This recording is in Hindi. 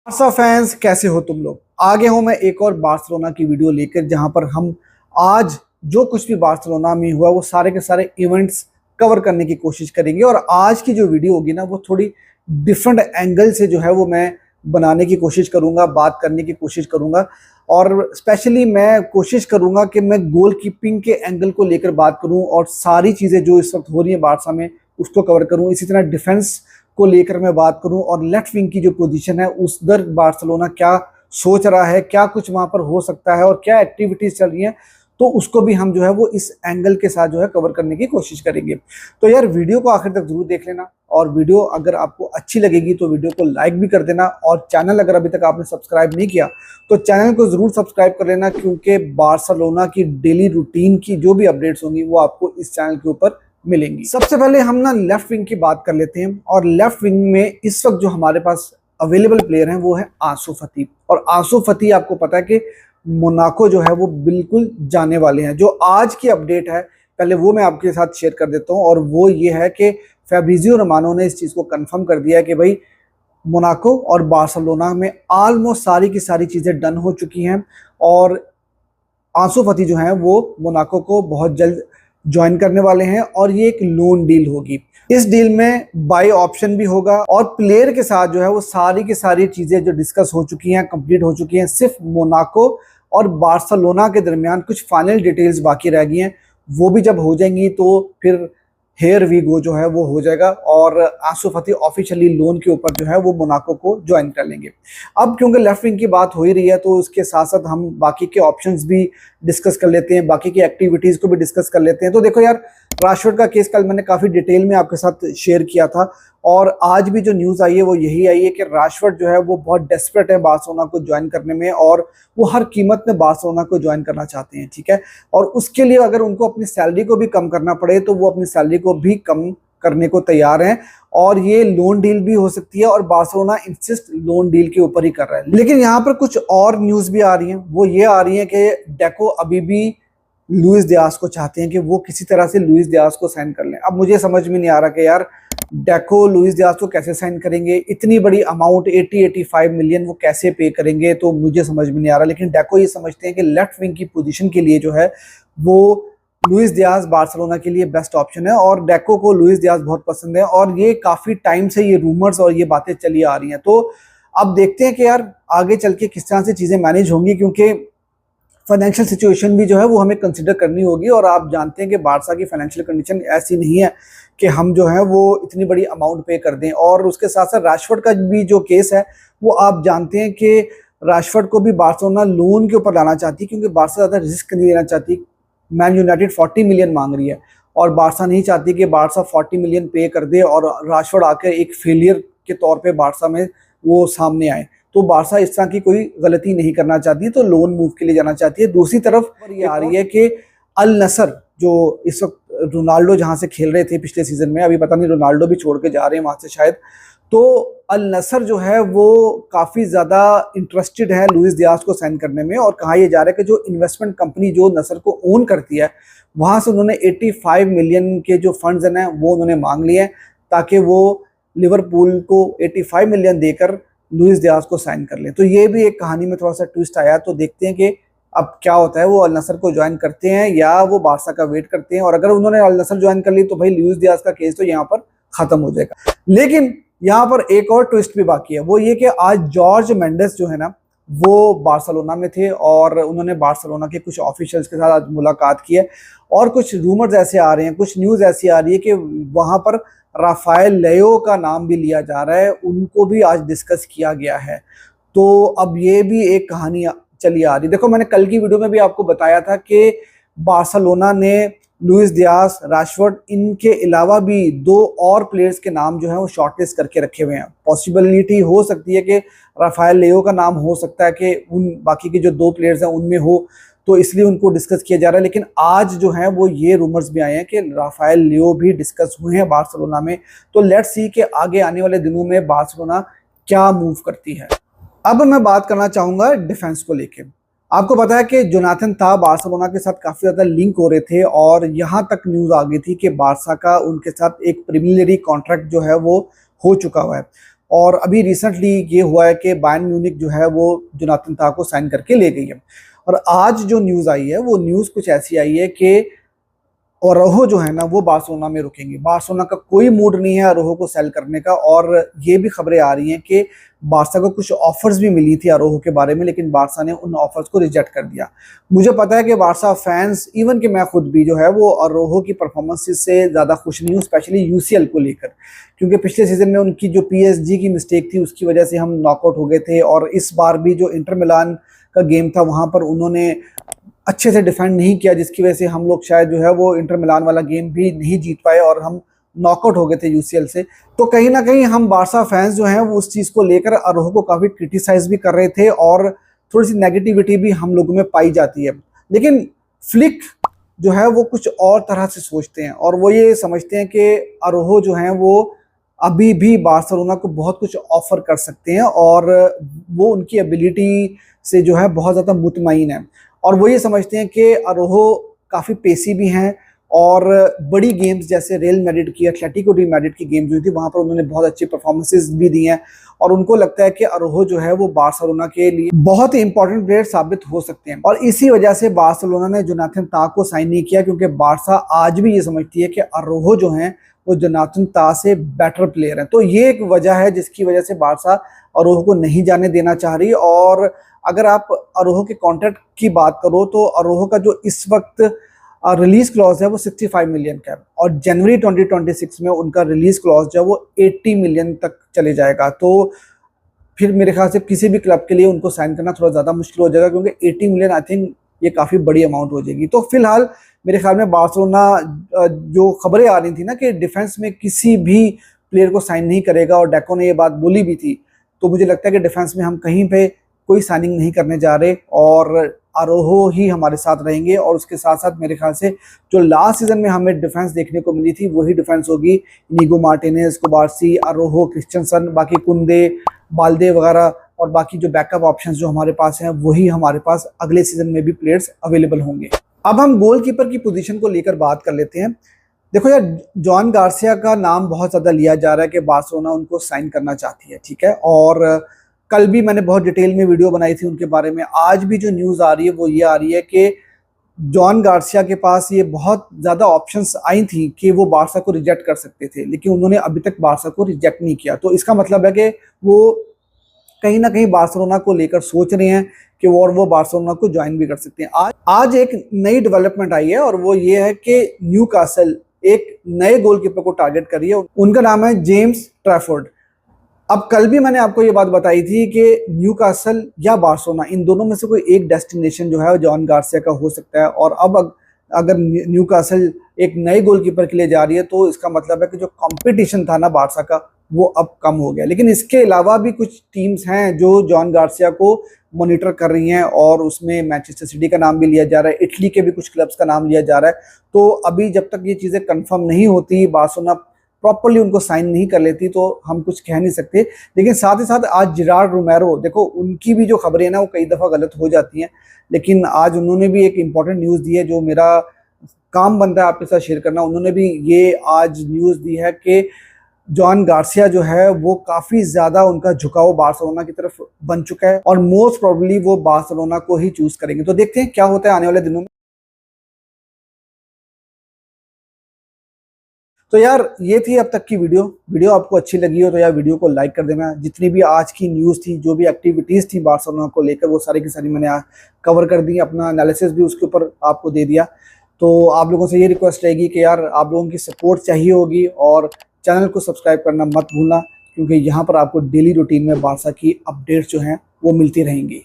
बारसा फैंस कैसे हो तुम लोग। आगे हूं मैं एक और बार्सिलोना की वीडियो लेकर, जहां पर हम आज जो कुछ भी बार्सिलोना में हुआ वो सारे के सारे इवेंट्स कवर करने की कोशिश करेंगे। और आज की जो वीडियो होगी ना, वो थोड़ी डिफरेंट एंगल से जो है वो मैं बनाने की कोशिश करूंगा, बात करने की कोशिश करूंगा। और स्पेशली मैं कोशिश करूंगा कि मैं गोल कीपिंग के एंगल को लेकर बात करूं और सारी चीज़ें जो इस वक्त हो रही है बारसा में उसको कवर करूं। इसी तरह डिफेंस को लेकर मैं बात करूं और लेफ्ट विंग की जो पोजीशन है उस दर बार्सिलोना क्या सोच रहा है, क्या कुछ वहां पर हो सकता है और क्या एक्टिविटीज चल रही हैं, तो उसको भी हम जो है वो इस एंगल के साथ जो है कवर करने की कोशिश करेंगे। तो यार वीडियो को आखिर तक जरूर देख लेना, और वीडियो अगर आपको अच्छी लगेगी तो वीडियो को लाइक भी कर देना, और चैनल अगर अभी तक आपने सब्सक्राइब नहीं किया तो चैनल को जरूर सब्सक्राइब कर लेना, क्योंकि बार्सिलोना की डेली रूटीन की जो भी अपडेट्स होंगी वो आपको इस चैनल के ऊपर मिलेंगी। सबसे पहले हम ना लेफ्ट विंग की बात कर लेते हैं, और लेफ्ट विंग में इस वक्त जो हमारे पास अवेलेबल प्लेयर हैं वो है आंसू फती। और आंसू फती आपको पता है कि मोनाको जो है वो बिल्कुल जाने वाले हैं। जो आज की अपडेट है पहले वो मैं आपके साथ शेयर कर देता हूं, और वो ये है कि फैब्रिजियो रोमानो ने इस चीज को कंफर्म कर दिया है कि भाई मोनाको और बार्सिलोना में ऑलमोस्ट सारी की सारी चीजें डन हो चुकी हैं, और आंसू फती जो है वो मोनाको को बहुत जल्द ज्वाइन करने वाले हैं। और ये एक लोन डील होगी। इस डील में बाय ऑप्शन भी होगा, और प्लेयर के साथ जो है वो सारी की सारी चीजें जो डिस्कस हो चुकी हैं, कंप्लीट हो चुकी हैं। सिर्फ मोनाको और बार्सिलोना के दरमियान कुछ फाइनल डिटेल्स बाकी रह गई हैं, वो भी जब हो जाएंगी तो फिर हेयर वी गो जो है वो हो जाएगा, और आंसू फती ऑफिशियली लोन के ऊपर जो है वो मोनाको को ज्वाइन कर लेंगे। अब क्योंकि लेफ्ट विंग की बात हो ही रही है तो उसके साथ साथ हम बाकी के ऑप्शंस भी डिस्कस कर लेते हैं, बाकी की एक्टिविटीज को भी डिस्कस कर लेते हैं। तो देखो यार, राशफोर्ड का केस कल मैंने काफी डिटेल में आपके साथ शेयर किया था, और आज भी जो न्यूज आई है वो यही आई है कि राशफोर्ड जो है वो बहुत डेस्परेट है बार्सिलोना को ज्वाइन करने में, और वो हर कीमत में बार्सिलोना को ज्वाइन करना चाहते हैं। ठीक है, और उसके लिए अगर उनको अपनी सैलरी को भी कम करना पड़े तो वो अपनी सैलरी को भी कम करने को तैयार हैं, और ये लोन डील भी हो सकती है, और बार्सिलोना इंसिस्ट लोन डील के ऊपर ही कर रहा है। लेकिन यहाँ पर कुछ और न्यूज भी आ रही हैं, वो ये आ रही है कि डेको अभी भी लुइस डियाज को चाहते हैं कि वो किसी तरह से लुइस डियाज को साइन कर लें। अब मुझे समझ में नहीं आ रहा कि यार डेको लुइस डियाज को कैसे साइन करेंगे, इतनी बड़ी अमाउंट 80-85 मिलियन वो कैसे पे करेंगे, तो मुझे समझ में नहीं आ रहा। लेकिन डेको ये समझते हैं कि लेफ्ट विंग की पोजीशन के लिए जो है वो लुइस डियाज बार्सिलोना के लिए बेस्ट ऑप्शन है, और डेको को लुइस डियाज बहुत पसंद है, और ये काफी टाइम से ये रूमर्स और ये बातें चली आ रही हैं। तो अब देखते हैं कि यार आगे चल के किस तरह से चीजें मैनेज होंगी, क्योंकि फाइनेंशियल सिचुएशन भी जो है वो हमें कंसिडर करनी होगी, और आप जानते हैं कि बारसा की फाइनेंशियल कंडीशन ऐसी नहीं है कि हम जो है वो इतनी बड़ी अमाउंट पे कर दें। और उसके साथ साथ राशफोर्ड का भी जो केस है वो आप जानते हैं कि राशफोर्ड को भी बार्सिलोना लोन के ऊपर लाना चाहती है, क्योंकि बारसा ज़्यादा रिस्क नहीं लेना चाहती। मैन यूनाइटेड 40 मिलियन मांग रही है, और बारसा नहीं चाहती कि बारसा 40 मिलियन पे कर दे और राशफोर्ड आकर एक फेलियर के तौर पे बारसा में वो सामने आए। तो बारसा इस तरह की कोई गलती नहीं करना चाहती, तो लोन मूव के लिए जाना चाहती है। दूसरी तरफ ये आ रही है कि अल नसर, जो इस वक्त रोनाल्डो जहां से खेल रहे थे पिछले सीजन में, अभी पता नहीं रोनाल्डो भी छोड़ के जा रहे हैं वहां से शायद, तो अल नसर जो है वो काफी ज्यादा इंटरेस्टेड है लुइस डियाज को साइन करने में। और कहा यह जा रहा है कि जो इन्वेस्टमेंट कंपनी जो नसर को ओन करती है वहां से उन्होंने 85 मिलियन के जो फंड्स हैं वो उन्होंने मांग लिए हैं, ताकि वो लिवरपूल को 85 मिलियन देकर लुइस डियाज को साइन कर लें। तो ये भी एक कहानी में थोड़ा सा ट्विस्ट आया, तो देखते हैं कि अब क्या होता है, वो अल नसर को ज्वाइन करते हैं या वो बारसा का वेट करते हैं। और अगर उन्होंने अल नसर ज्वाइन कर ली तो भाई लुइस डियाज का केस तो यहाँ पर खत्म हो जाएगा। लेकिन यहाँ पर एक और ट्विस्ट भी बाकी है, वो ये कि आज जॉर्ज मेंडेस जो है ना वो बार्सिलोना में थे, और उन्होंने बार्सिलोना के कुछ ऑफिशियल्स के साथ आज मुलाकात की है, और कुछ रूमर्स ऐसे आ रहे हैं, कुछ न्यूज़ ऐसी आ रही है कि वहाँ पर राफेल लेओ का नाम भी लिया जा रहा है, उनको भी आज डिस्कस किया गया है। तो अब ये भी एक कहानी चली आ रही। देखो, मैंने कल की वीडियो में भी आपको बताया था कि बार्सिलोना ने लुइस डियाज, राशफोर्ड, इनके अलावा भी 2 और प्लेयर्स के नाम जो है वो शॉर्टलिस्ट करके रखे हुए हैं। पॉसिबिलिटी हो सकती है कि राफेल लेओ का नाम हो सकता है कि उन बाकी के जो 2 प्लेयर्स हैं उनमें हो, तो इसलिए उनको डिस्कस किया जा रहा है। लेकिन आज जो है वो ये रूमर्स भी आए हैं कि राफेल लियो भी डिस्कस हुए हैं बार्सिलोना में। तो लेट्स सी कि आगे आने वाले दिनों में बार्सिलोना क्या मूव करती है। अब मैं बात करना चाहूंगा डिफेंस को लेके। आपको पता है कि जोनाथन था बार्सिलोना के साथ काफी ज्यादा लिंक हो रहे थे, और यहां तक न्यूज आ गई थी कि बारसा का उनके साथ एक प्रीमियरी कॉन्ट्रैक्ट जो है वो हो चुका हुआ है। और अभी रिसेंटली ये हुआ है कि बायर्न म्यूनिख जो है वो जोनाथन ताह को साइन करके ले गई है। और आज जो न्यूज़ आई है वो न्यूज़ कुछ ऐसी आई है कि अरोहो जो है ना वो बार्सिलोना में रुकेंगे। बार्सिलोना का कोई मूड नहीं है अरोहो को सेल करने का, और ये भी खबरें आ रही हैं कि बार्सा को कुछ ऑफर्स भी मिली थी अरोहो के बारे में, लेकिन बार्सा ने उन ऑफर्स को रिजेक्ट कर दिया। मुझे पता है कि बार्सा फैंस, इवन कि मैं खुद भी जो है वो अरोहो की परफॉर्मेंसेस से ज़्यादा खुश नहीं हूँ, स्पेशली यूसीएल को लेकर, क्योंकि पिछले सीजन में उनकी जो पीएसजी की मिस्टेक थी उसकी वजह से हम नॉकआउट हो गए थे, और इस बार भी जो इंटर मिलान का गेम था वहाँ पर उन्होंने अच्छे से डिफेंड नहीं किया, जिसकी वजह से हम लोग शायद जो है वो इंटर मिलान वाला गेम भी नहीं जीत पाए और हम नॉकआउट हो गए थे यूसीएल से। तो कहीं ना कहीं हम बार्सा फैंस जो हैं वो उस चीज़ को लेकर अरोहो को काफ़ी क्रिटिसाइज भी कर रहे थे, और थोड़ी सी नेगेटिविटी भी हम लोगों में पाई जाती है। लेकिन फ्लिक जो है वो कुछ और तरह से सोचते हैं, और वो ये समझते हैं कि अरोहो जो हैं वो अभी भी बार्सिलोना को बहुत कुछ ऑफर कर सकते हैं, और वो उनकी एबिलिटी से जो है बहुत ज़्यादा मुतमईन है। और वो ये समझते हैं कि अरोहो काफ़ी पेसी भी हैं, और बड़ी गेम्स जैसे रियल मैड्रिड की, एटलेटिको डी मैड्रिड की गेम जो थी वहाँ पर उन्होंने बहुत अच्छी परफॉर्मेंसेस भी दी हैं, और उनको लगता है कि अरोहो जो है वो बार्सिलोना के लिए बहुत ही इंपॉर्टेंट प्लेयर साबित हो सकते हैं। और इसी वजह से बार्सिलोना ने जोनाथन ताह को साइन नहीं किया, क्योंकि बार्सा आज भी ये समझती है कि अरोहो जो हैं वो जोनाथन ताह से बेटर प्लेयर हैं। तो ये एक वजह है जिसकी वजह से बार्सा अरोहो को नहीं जाने देना चाह रही। और अगर आप अरोहो के कॉन्ट्रैक्ट की बात करो तो अरोहो का जो इस वक्त रिलीज क्लॉज है वो 65 मिलियन का है, और जनवरी 2026 में उनका रिलीज क्लॉज जो है वो 80 मिलियन तक चले जाएगा। तो फिर मेरे ख्याल से किसी भी क्लब के लिए उनको साइन करना थोड़ा ज़्यादा मुश्किल हो जाएगा, क्योंकि 80 मिलियन आई थिंक ये काफ़ी बड़ी अमाउंट हो जाएगी। तो फिलहाल मेरे ख्याल में बार्सिलोना जो खबरें आ रही थी ना कि डिफेंस में किसी भी प्लेयर को साइन नहीं करेगा, और डेको ने ये बात बोली भी थी, तो मुझे लगता है कि डिफेंस में हम कहीं पे कोई साइनिंग नहीं करने जा रहे, और अरोहो ही हमारे साथ रहेंगे। और उसके साथ साथ मेरे ख्याल से जो लास्ट सीजन में हमें डिफेंस देखने को मिली थी वही डिफेंस होगी। इनिगो मार्टिनेज, कुबारसी, अरोहो, क्रिस्टियनसन, बाकी कुंदे, बाल्दे वगैरह, और बाकी जो बैकअप ऑप्शंस जो हमारे पास हैं वही हमारे पास अगले सीजन में भी प्लेयर्स अवेलेबल होंगे। अब हम गोलकीपर की पोजीशन को लेकर बात कर लेते हैं। देखो यार, जॉन गार्सिया का नाम बहुत ज़्यादा लिया जा रहा है कि बार्सिलोना उनको साइन करना चाहती है, ठीक है। और कल भी मैंने बहुत डिटेल में वीडियो बनाई थी उनके बारे में। आज भी जो न्यूज़ आ रही है वो ये आ रही है कि जॉन गार्सिया के पास ये बहुत ज़्यादा ऑप्शंस आई थी कि वो बार्सा को रिजेक्ट कर सकते थे, लेकिन उन्होंने अभी तक बार्सा को रिजेक्ट नहीं किया। तो इसका मतलब है कि वो कहीं ना कहीं बार्सिलोना को लेकर सोच रहे हैं कि वो बार्सिलोना को ज्वाइन भी कर सकते हैं। आज एक नई डेवलपमेंट आई है, और वो ये है कि न्यूकासल एक नए गोलकीपर को टारगेट कर रही है। उनका नाम है जेम्स ट्रैफोर्ड। अब कल भी मैंने आपको ये बात बताई थी कि न्यूकासल या बार्सिलोना, इन दोनों में से कोई एक डेस्टिनेशन जो है जॉन गार्सिया का हो सकता है। और अब अगर न्यूकासल एक नए गोलकीपर के लिए जा रही है तो इसका मतलब है कि जो कंपटीशन था ना बार्सा का वो अब कम हो गया। लेकिन इसके अलावा भी कुछ टीम्स हैं जो जॉन गार्सिया को मॉनिटर कर रही हैं, और उसमें मैनचेस्टर सिटी का नाम भी लिया जा रहा है, इटली के भी कुछ क्लब्स का नाम लिया जा रहा है। तो अभी जब तक ये चीज़ें कंफर्म नहीं होती, बार्सिलोना प्रॉपर्ली उनको साइन नहीं कर लेती, तो हम कुछ कह नहीं सकते। लेकिन साथ ही साथ आज जिरार्ड रोमेरो, देखो उनकी भी जो खबरें हैं ना वो कई दफ़ा गलत हो जाती हैं, लेकिन आज उन्होंने भी एक इम्पॉर्टेंट न्यूज़ दी है जो मेरा काम बनता है आपके साथ शेयर करना। उन्होंने भी ये आज न्यूज़ दी है कि जॉन गार्सिया जो है वो काफ़ी ज़्यादा उनका झुकाव बार्सिलोना की तरफ बन चुका है, और मोस्ट प्रोबेबली वो बार्सिलोना को ही चूज़ करेंगे। तो देखते हैं क्या होता है आने वाले दिनों में। तो यार ये थी अब तक की वीडियो आपको अच्छी लगी हो तो यार वीडियो को लाइक कर देना। जितनी भी आज की न्यूज़ थी, जो भी एक्टिविटीज़ थी बार्सिलोना को लेकर, वो सारी की सारी मैंने कवर कर दी, अपना एनालिसिस भी उसके ऊपर आपको दे दिया। तो आप लोगों से ये रिक्वेस्ट रहेगी कि यार आप लोगों की सपोर्ट चाहिए होगी, और चैनल को सब्सक्राइब करना मत भूलना, क्योंकि यहाँ पर आपको डेली रूटीन में बार्सा की अपडेट्स जो हैं वो मिलती रहेंगी।